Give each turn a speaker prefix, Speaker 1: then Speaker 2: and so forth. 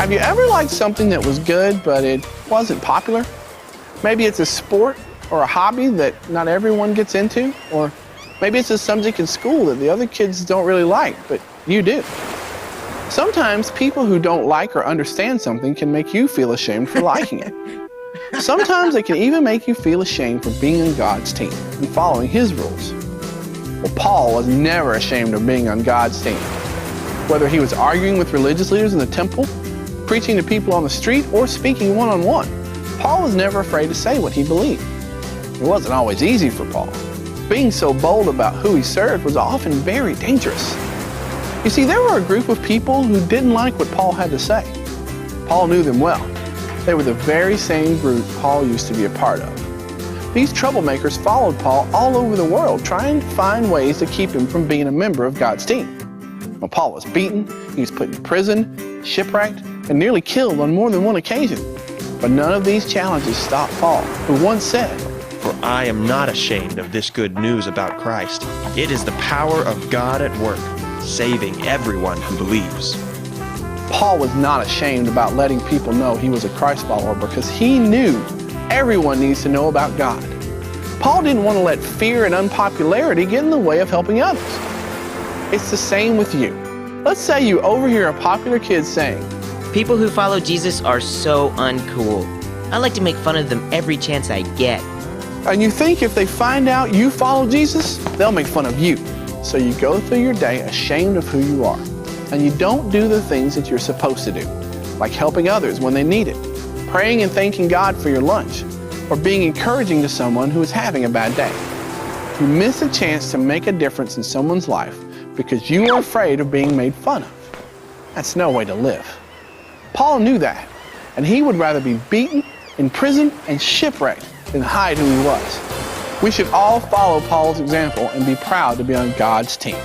Speaker 1: Have you ever liked something that was good, but it wasn't popular? Maybe it's a sport or a hobby that not everyone gets into, or maybe it's a subject in school that the other kids don't really like, but you do. Sometimes people who don't like or understand something can make you feel ashamed for liking it. Sometimes it can even make you feel ashamed for being on God's team and following His rules. Well, Paul was never ashamed of being on God's team. Whether he was arguing with religious leaders in the temple, preaching to people on the street, or speaking one-on-one, Paul was never afraid to say what he believed. It wasn't always easy for Paul. Being so bold about who he served was often very dangerous. You see, there were a group of people who didn't like what Paul had to say. Paul knew them well. They were the very same group Paul used to be a part of. These troublemakers followed Paul all over the world, trying to find ways to keep him from being a member of God's team. Well, Paul was beaten, he was put in prison, shipwrecked, and nearly killed on more than one occasion. But none of these challenges stopped Paul, who once said,
Speaker 2: "For I am not ashamed of this good news about Christ. It is the power of God at work, saving everyone who believes."
Speaker 1: Paul was not ashamed about letting people know he was a Christ follower because he knew everyone needs to know about God. Paul didn't want to let fear and unpopularity get in the way of helping others. It's the same with you. Let's say you overhear a popular kid saying,
Speaker 3: "People who follow Jesus are so uncool. I like to make fun of them every chance I get."
Speaker 1: and you think if they find out you follow Jesus, they'll make fun of you. So you go through your day ashamed of who you are, and you don't do the things that you're supposed to do, like helping others when they need it, praying and thanking God for your lunch, or being encouraging to someone who is having a bad day. You miss a chance to make a difference in someone's life because you are afraid of being made fun of. That's no way to live. Paul knew that, and he would rather be beaten, imprisoned, and shipwrecked than hide who he was. We should all follow Paul's example and be proud to be on God's team.